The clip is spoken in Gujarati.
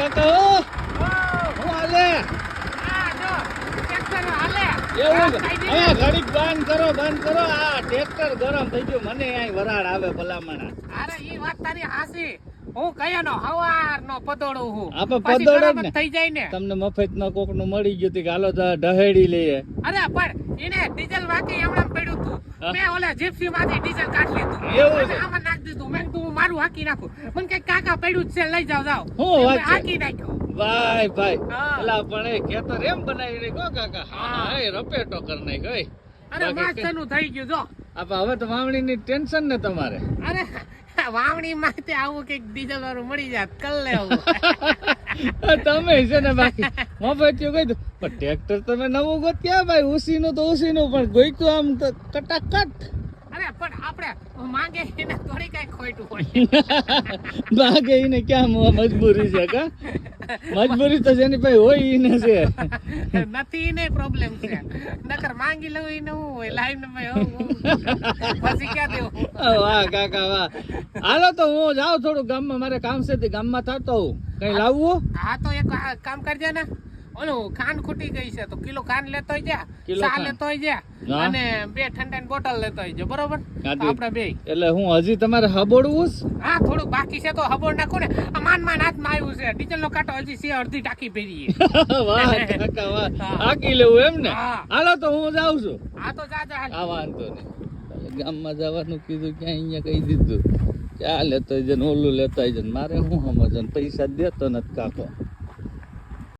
કાકા હું હાલે એવું અહીંયા ઘડીક બંધ કરો આ ટ્રેક્ટર ગરમ થઈ ગયું મને અહીં વરાળ આવે ભલામણા અરે ઈ વાત તારી હાસી હું કયાનો હવારનો પદોડું હું આપણે પછી પદોડે ગરમ ને થઈ જાય ને તમને મફતમાં કોકનું મળી ગયું હતું કે હાલો તો ઢહેડી લઈએ અરે પણ એને ડીઝલ વાકી હમણાં પડ્યું હતું મેં ઓલા જીપ્સી માંથી ડીઝલ કાઢી લીધું એવું છે? આમાં નાખી દીધું મેં કીધું મારું હાકી નાખું મને કઈ કાકા પડ્યું જ છે લઈ જાવ હું વાત છે? હાકી નાખ્યું ભાઈ હા. પેલા પણ એ ખેતર એમ બનાવી નાખો કાકા હા એ રપેટો કરી નાખ્યો એ અરે મસ્ત નું થઈ ગયું જો હવે તો વાવણીની ટેન્શન ને તમારે અરે વાવણી માં આવું કઈક ડીઝલ વાળું મળી જાત કર લેવું તમે છે ને બાકી મફતિયું કહી દો પણ ટ્રેક્ટર તમે નવું ગોત્યા ભાઈ ઉસીનું તો ઉસીનું પણ ગોઈતું આમ તો કટાકટ અરે પણ આપણે માંગે એને થોડી કઈ ખોટું હોય બાગે એને ક્યાં મજબૂરી છે કા મજબૂરી તો જેની ભાઈ હોય એને છે નથી ને પ્રોબ્લેમ છે નકર માંગી લઉં એને હું હોય લાઈન પછી ક્યાં દેવું વાહ કાકા વાહ હાલો તો હું જાઉં થોડું ગામમાં મારે કામ છે તે ગામમાં થતો હું કઈ લાવવું હા તો એક કામ કરજે ને ઓલું ખાંડ ખૂટી ગઈ છે તો કિલો ખાંડ લેતો જા કિલો ચા ખાંડ. લેતો જા હા. અને 2 ઠંડાની બોટલ લેતો જા બરોબર ગાડી. આપણે બે એટલે હું હજી તમારે હબોડવું છે? હા થોડુંક બાકી છે તો હબોડ નાખો ને આ માન હાથમાં આવ્યું છે ડીઝલ નો કાંટો હજી છે અડધી ટાંકી ભરીએ વાહ કાકા વાહ હા. હાકી લેવું એમ ને હા. હાલો તો હું જાઉં છું હા તો જા જા આ વાંધો નહીં ગામમાં જવાનું કીધું ક્યાં અહીંયા કહી દીધું ક્યાં લેતો જન ઓલું લેતો જન મારે હું સમજન પૈસા દેતો નથી કાકો